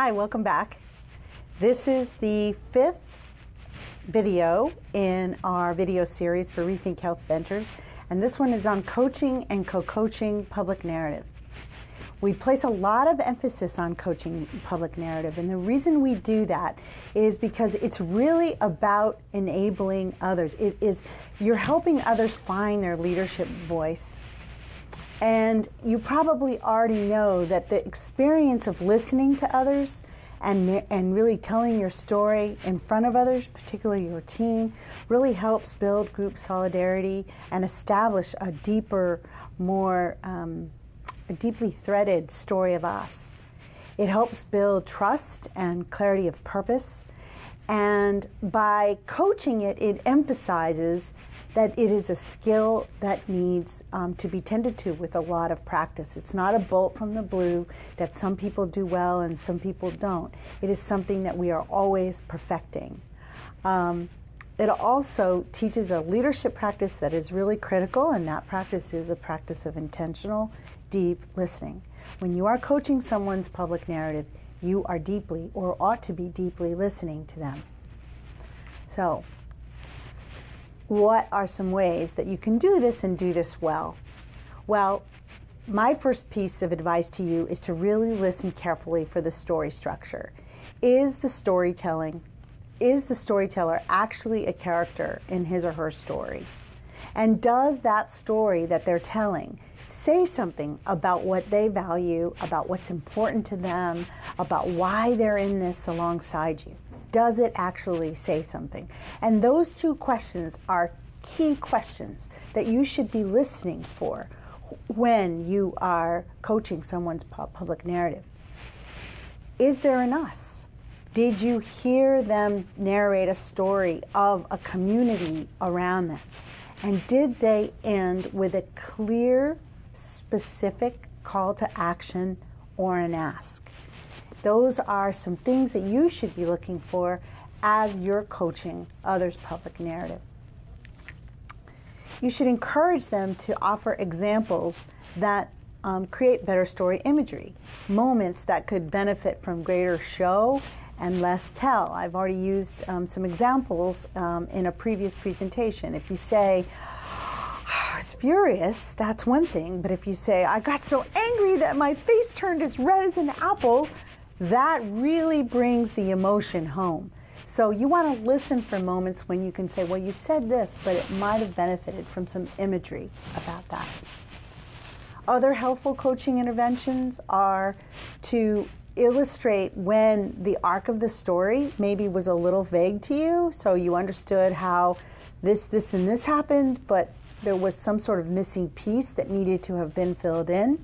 Hi, welcome back. This is the 5th video in our video series for Rethink Health Ventures, and this one is on coaching and co-coaching public narrative. We place a lot of emphasis on coaching public narrative, and the reason we do that is because it's really about enabling others. You're helping others find their leadership voice. And you probably already know that the experience of listening to others and really telling your story in front of others, particularly your team, really helps build group solidarity and establish a deeper, more a deeply threaded story of us. It helps build trust and clarity of purpose. And by coaching it, it emphasizes that it is a skill that needs to be tended to with a lot of practice. It's not a bolt from the blue that some people do well and some people don't. It is something that we are always perfecting. It also teaches a leadership practice that is really critical, and that practice is a practice of intentional, deep listening. When you are coaching someone's public narrative, you are deeply, or ought to be deeply, listening to them. So, what are some ways that you can do this and do this well? Well, my first piece of advice to you is to really listen carefully for the story structure. Is the storyteller actually a character in his or her story? And does that story that they're telling say something about what they value, about what's important to them, about why they're in this alongside you? Does it actually say something? And those two questions are key questions that you should be listening for when you are coaching someone's public narrative. Is there an us? Did you hear them narrate a story of a community around them? And did they end with a clear, specific call to action or an ask? Those are some things that you should be looking for as you're coaching others' public narrative. You should encourage them to offer examples that create better story imagery, moments that could benefit from greater show and less tell. I've already used some examples in a previous presentation. If you say, I was furious, that's one thing, but if you say, I got so angry that my face turned as red as an apple, that really brings the emotion home. So you want to listen for moments when you can say, well, you said this, but it might have benefited from some imagery about that. Other helpful coaching interventions are to illustrate when the arc of the story maybe was a little vague to you, so you understood how this, and this happened, but there was some sort of missing piece that needed to have been filled in.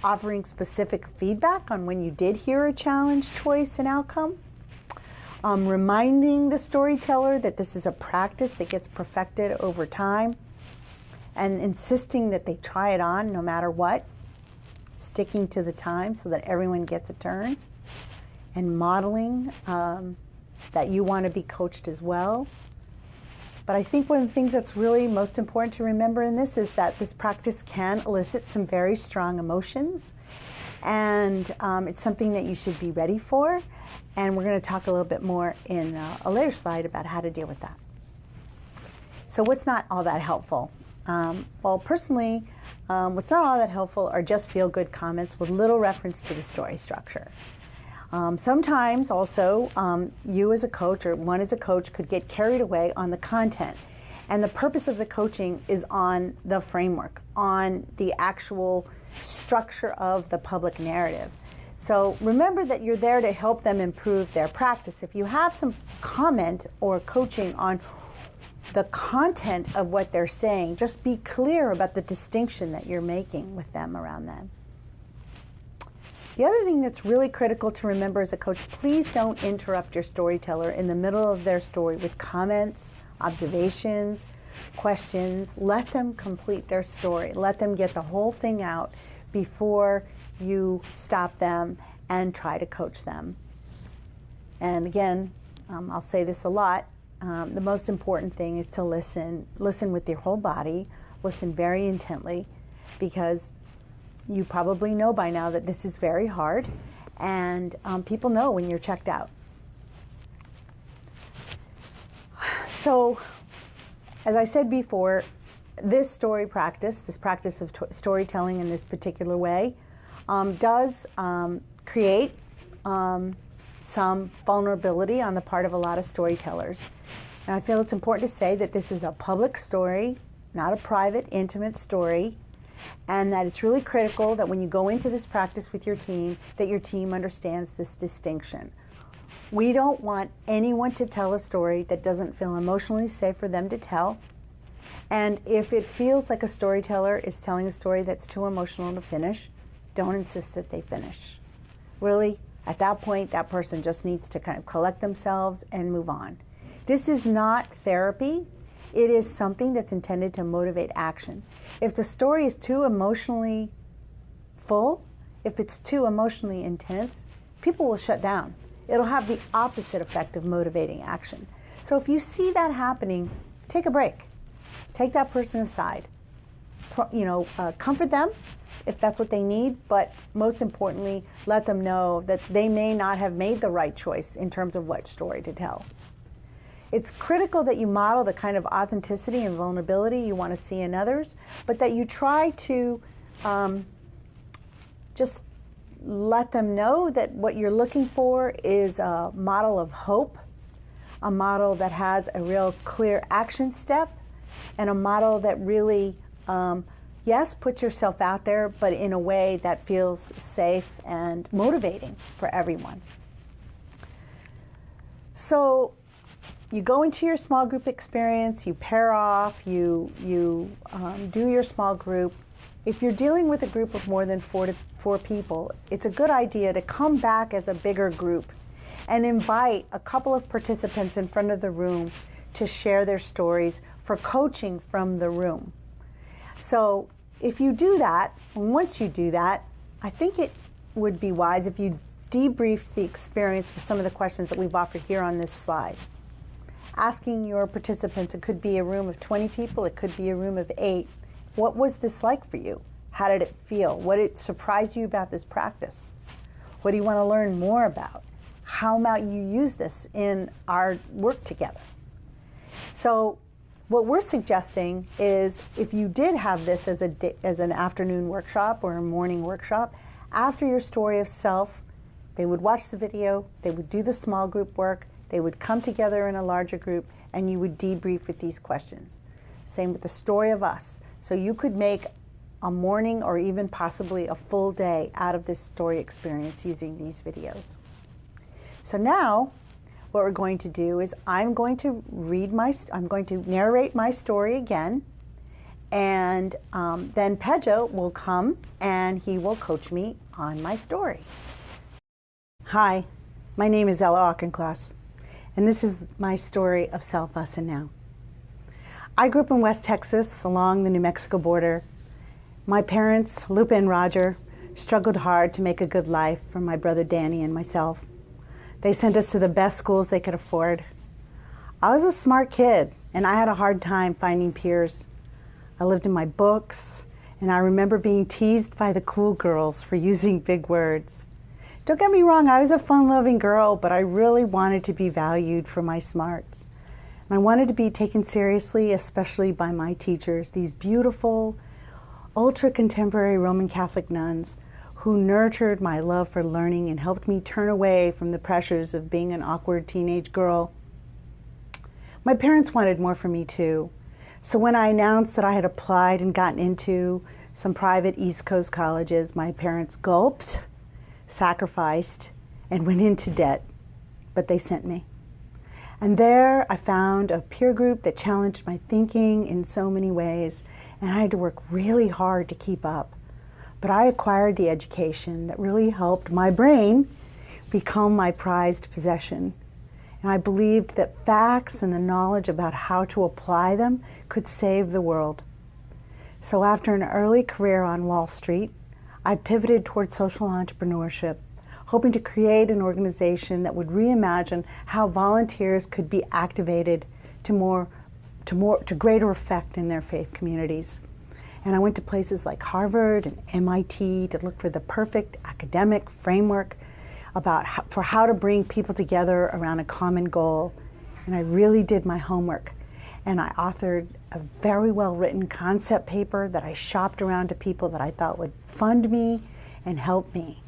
Offering specific feedback on when you did hear a challenge, choice, and outcome. Reminding the storyteller that this is a practice that gets perfected over time, and insisting that they try it on no matter what, sticking to the time so that everyone gets a turn, and modeling that you want to be coached as well. But I think one of the things that's really most important to remember in this is that this practice can elicit some very strong emotions, and it's something that you should be ready for. And we're going to talk a little bit more in a later slide about how to deal with that. So what's not all that helpful? Well, personally, what's not all that helpful are just feel-good comments with little reference to the story structure. Sometimes also you as a coach or one as a coach could get carried away on the content, and the purpose of the coaching is on the framework, on the actual structure of the public narrative. So remember that you're there to help them improve their practice. If you have some comment or coaching on the content of what they're saying, just be clear about the distinction that you're making with them around them. The other thing that's really critical to remember as a coach, please don't interrupt your storyteller in the middle of their story with comments, observations, questions. Let them complete their story. Let them get the whole thing out before you stop them and try to coach them. And again, I'll say this a lot, the most important thing is to listen with your whole body, listen very intently, because you probably know by now that this is very hard, and people know when you're checked out. So, as I said before, this story practice, this practice of storytelling in this particular way, does create some vulnerability on the part of a lot of storytellers. And I feel it's important to say that this is a public story, not a private, intimate story, and that it's really critical that when you go into this practice with your team, that your team understands this distinction. We don't want anyone to tell a story that doesn't feel emotionally safe for them to tell. And if it feels like a storyteller is telling a story that's too emotional to finish, don't insist that they finish. Really, at that point, that person just needs to kind of collect themselves and move on. This is not therapy. It is something that's intended to motivate action. If the story is too emotionally full, if it's too emotionally intense, people will shut down. It'll have the opposite effect of motivating action. So if you see that happening, take a break. Take that person aside. Comfort them if that's what they need, but most importantly, let them know that they may not have made the right choice in terms of what story to tell. It's critical that you model the kind of authenticity and vulnerability you want to see in others, but that you try to just let them know that what you're looking for is a model of hope, a model that has a real clear action step, and a model that really, yes, puts yourself out there, but in a way that feels safe and motivating for everyone. So you go into your small group experience, you pair off, you do your small group. If you're dealing with a group of more than four people, it's a good idea to come back as a bigger group and invite a couple of participants in front of the room to share their stories for coaching from the room. So if you do that, once you do that, I think it would be wise if you debrief the experience with some of the questions that we've offered here on this slide. Asking your participants, it could be a room of 20 people, it could be a room of 8. What was this like for you? How did it feel? What did surprise you about this practice? What do you want to learn more about? How might you use this in our work together? So what we're suggesting is if you did have this as an afternoon workshop or a morning workshop, after your story of self, they would watch the video, they would do the small group work, they would come together in a larger group, and you would debrief with these questions. Same with the story of us. So you could make a morning or even possibly a full day out of this story experience using these videos. So now, what we're going to do is I'm going to narrate my story again, and then Pedro will come and he will coach me on my story. Hi, my name is Ella Auchincloss, and this is my story of self, us, and now. I grew up in West Texas along the New Mexico border. My parents, Lupa and Roger, struggled hard to make a good life for my brother Danny and myself. They sent us to the best schools they could afford. I was a smart kid, and I had a hard time finding peers. I lived in my books, and I remember being teased by the cool girls for using big words. Don't get me wrong, I was a fun-loving girl, but I really wanted to be valued for my smarts. And I wanted to be taken seriously, especially by my teachers, these beautiful, ultra-contemporary Roman Catholic nuns who nurtured my love for learning and helped me turn away from the pressures of being an awkward teenage girl. My parents wanted more for me too. So when I announced that I had applied and gotten into some private East Coast colleges, my parents gulped, sacrificed, and went into debt, but they sent me. And there I found a peer group that challenged my thinking in so many ways, and I had to work really hard to keep up. But I acquired the education that really helped my brain become my prized possession. And I believed that facts and the knowledge about how to apply them could save the world. So after an early career on Wall Street, I pivoted toward social entrepreneurship, hoping to create an organization that would reimagine how volunteers could be activated to greater effect in their faith communities. And I went to places like Harvard and MIT to look for the perfect academic framework about how to bring people together around a common goal. And I really did my homework. And I authored a very well-written concept paper that I shopped around to people that I thought would fund me and help me.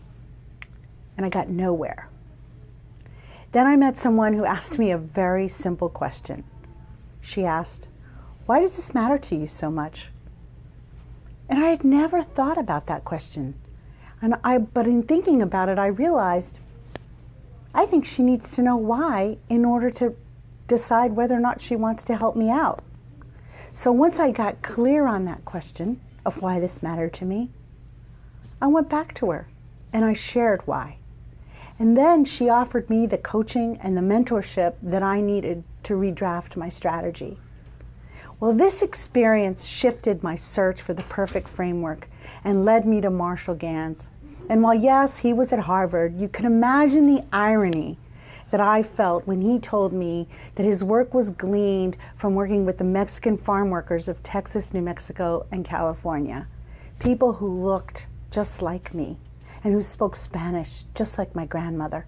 And I got nowhere. Then I met someone who asked me a very simple question. She asked, "Why does this matter to you so much?" And I had never thought about that question. But in thinking about it, I realized I think she needs to know why in order to decide whether or not she wants to help me out. So once I got clear on that question of why this mattered to me, I went back to her and I shared why. And then she offered me the coaching and the mentorship that I needed to redraft my strategy. Well, this experience shifted my search for the perfect framework and led me to Marshall Ganz. And while yes, he was at Harvard, you can imagine the irony that I felt when he told me that his work was gleaned from working with the Mexican farm workers of Texas, New Mexico, and California, people who looked just like me and who spoke Spanish just like my grandmother,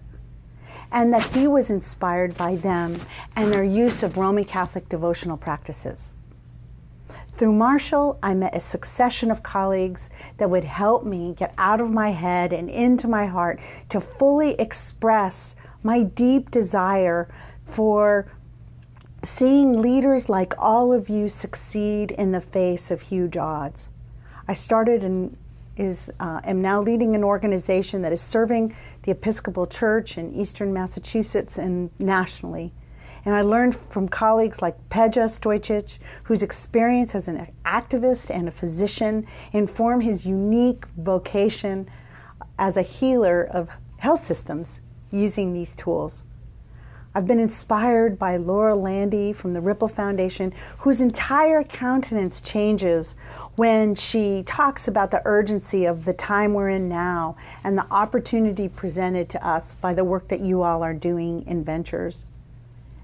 and that he was inspired by them and their use of Roman Catholic devotional practices. Through Marshall, I met a succession of colleagues that would help me get out of my head and into my heart to fully express my deep desire for seeing leaders like all of you succeed in the face of huge odds. I started and am now leading an organization that is serving the Episcopal Church in Eastern Massachusetts and nationally. And I learned from colleagues like Peja Stojcic, whose experience as an activist and a physician informed his unique vocation as a healer of health systems using these tools. I've been inspired by Laura Landy from the Rippel Foundation, whose entire countenance changes when she talks about the urgency of the time we're in now and the opportunity presented to us by the work that you all are doing in Ventures.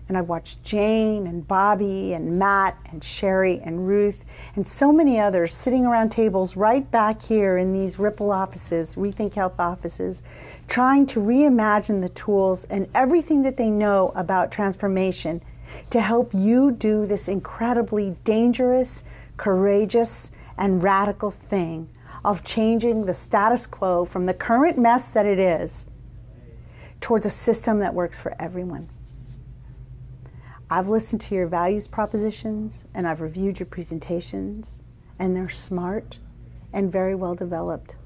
And I've watched Jane and Bobby and Matt and Sherry and Ruth and so many others sitting around tables right back here in these Rippel offices, Rethink Health offices, trying to reimagine the tools and everything that they know about transformation to help you do this incredibly dangerous, courageous, and radical thing of changing the status quo from the current mess that it is towards a system that works for everyone. I've listened to your values propositions and I've reviewed your presentations, and they're smart and very well developed.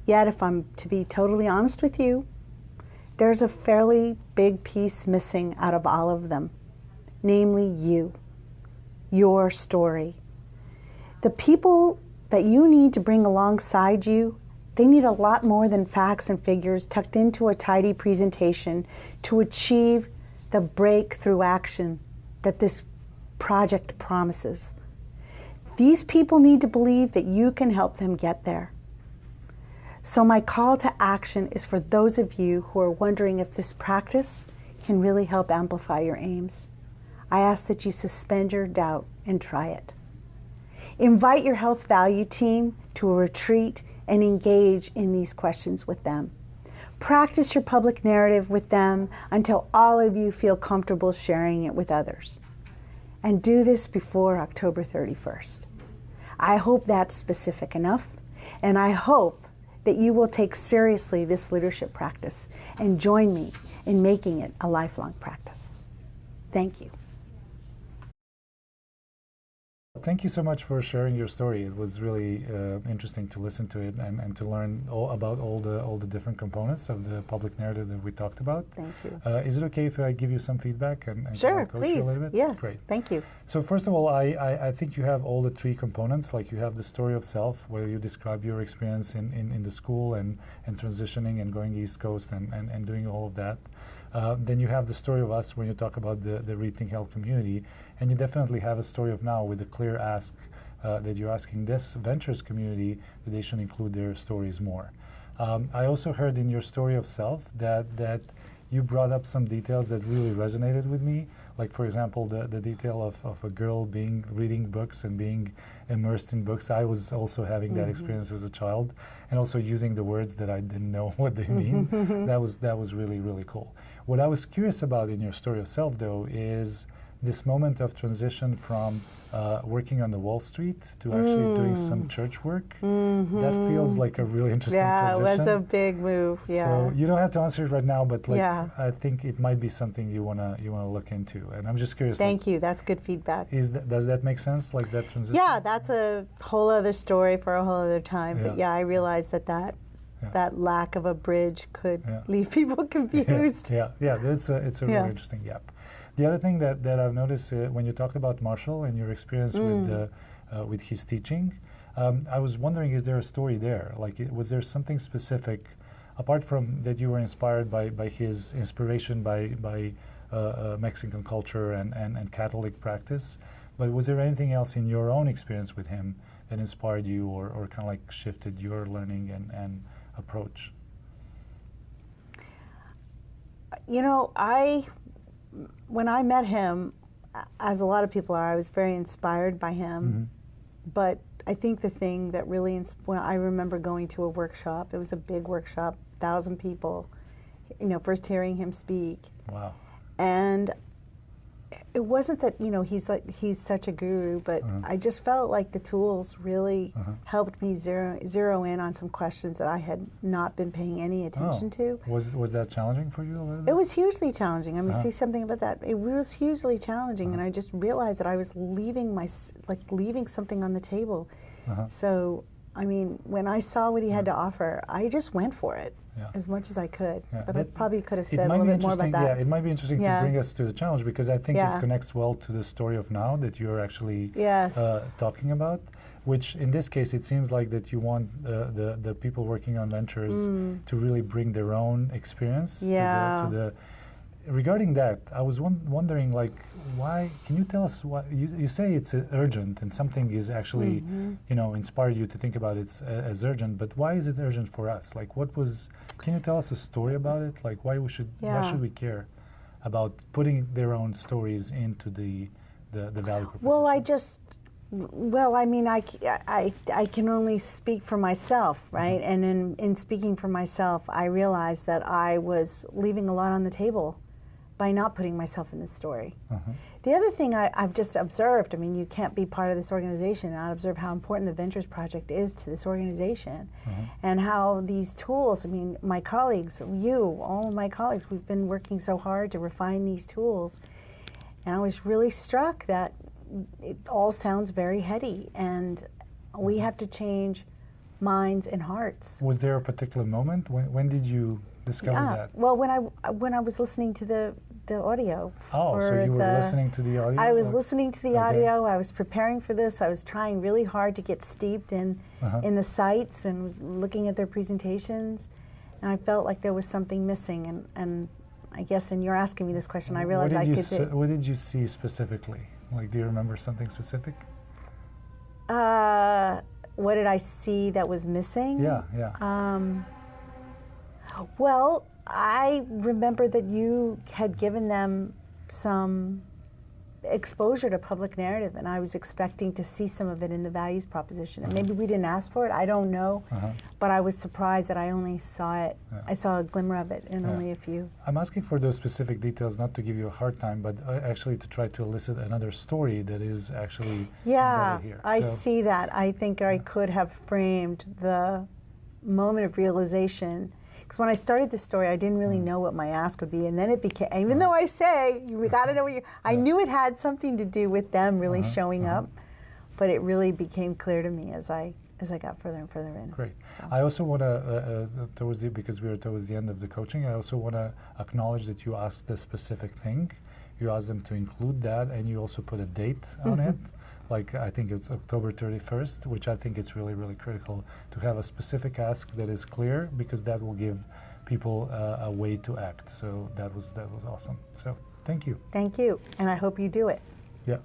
Yet, if I'm to be totally honest with you, there's a fairly big piece missing out of all of them, namely you, your story. The people that you need to bring alongside you, they need a lot more than facts and figures tucked into a tidy presentation to achieve the breakthrough action that this project promises. These people need to believe that you can help them get there. So my call to action is for those of you who are wondering if this practice can really help amplify your aims. I ask that you suspend your doubt and try it. Invite your health value team to a retreat and engage in these questions with them. Practice your public narrative with them until all of you feel comfortable sharing it with others. And do this before October 31st. I hope that's specific enough, and I hope that you will take seriously this leadership practice and join me in making it a lifelong practice. Thank you. Thank you so much for sharing your story. It was really interesting to listen to it and to learn about all the different components of the public narrative that we talked about. Thank you. Is it okay if I give you some feedback and sure, coach please. you a little bit? Yes, great. Thank you. So first of all, I think you have all the three components. Like you have the story of self, where you describe your experience in the school and transitioning and going East Coast and doing all of that. Then you have the story of us when you talk about the Rethink Health community, and you definitely have a story of now with a clear ask that you're asking this Ventures community that they should include their stories more. I also heard in your story of self that you brought up some details that really resonated with me, Like, for example, the detail of a girl reading books and being immersed in books. I was also having that experience as a child, and also using the words that I didn't know what they mean. That was really, really cool. What I was curious about in your story of self, though, is this moment of transition from working on the Wall Street to actually doing some church work. That feels like a really interesting transition. Yeah, it was a big move. Yeah. So you don't have to answer it right now, but like I think it might be something you wanna look into. And I'm just curious. Thank you. That's good feedback. Does that make sense? Like that transition? Yeah, that's a whole other story for a whole other time. But yeah, I realized that lack of a bridge could leave people confused. Yeah. It's a really interesting gap. The other thing that I've noticed when you talked about Marshall and your experience with his teaching, I was wondering, is there a story there? Like, was there something specific, apart from that you were inspired by his inspiration by Mexican culture and Catholic practice, but was there anything else in your own experience with him that inspired you or kind of like shifted your learning and approach? You know, when I met him, as a lot of people are, I was very inspired by him. But I think the thing that really, when I remember going to a workshop, it was a big workshop, 1,000 people, you know, first hearing him speak. Wow. And it wasn't that, you know, he's such a guru, but I just felt like the tools really helped me zero in on some questions that I had not been paying any attention to. Was that challenging for you a little bit? It was hugely challenging. I'm going to say something about that. It was hugely challenging, and I just realized that I was leaving something on the table. So, I mean, when I saw what he had to offer, I just went for it. As much as I could, but I probably could have said a little bit more about that. Yeah, it might be interesting to bring us to the challenge, because I think it connects well to the story of now that you're actually talking about, which in this case it seems like that you want the people working on ventures to really bring their own experience to the regarding that. I was wondering, like, why, can you tell us why you say it's urgent and something is actually you know, inspired you to think about it as urgent, but why is it urgent for us? Like, can you tell us a story about it? Like, why should we care about putting their own stories into the value proposition? Well, I mean, I can only speak for myself, right? And in speaking for myself, I realized that I was leaving a lot on the table by not putting myself in this story. The other thing I've just observed, I mean, you can't be part of this organization and not observe how important the Ventures Project is to this organization, and how these tools, I mean, my colleagues, all of my colleagues, we've been working so hard to refine these tools, and I was really struck that it all sounds very heady, and we have to change minds and hearts. Was there a particular moment? When did you discover that? Well, when I was listening to the audio. Oh, so you were listening to the audio? I was listening to the audio. I was preparing for this. I was trying really hard to get steeped in the sites and looking at their presentations, and I felt like there was something missing. And I guess, and you're asking me this question, I realized what did you see specifically? Like, do you remember something specific? What did I see that was missing? Yeah. Well, I remember that you had given them some exposure to public narrative, and I was expecting to see some of it in the values proposition. And maybe we didn't ask for it, I don't know, but I was surprised that I only saw it, I saw a glimmer of it in only a few. I'm asking for those specific details, not to give you a hard time, but actually to try to elicit another story that is actually embedded here. I see that. I think I could have framed the moment of realization. Because when I started the story, I didn't really know what my ask would be, and then it became, even though I say, you got to know what I knew it had something to do with them really showing up, but it really became clear to me as I got further and further in. Great. So. I also want to, because we are towards the end of the coaching, I also want to acknowledge that you asked the specific thing. You asked them to include that, and you also put a date on it. Like, I think it's October 31st, which I think it's really, really critical to have a specific ask that is clear, because that will give people a way to act. So that was awesome. So thank you. Thank you, and I hope you do it. Yeah.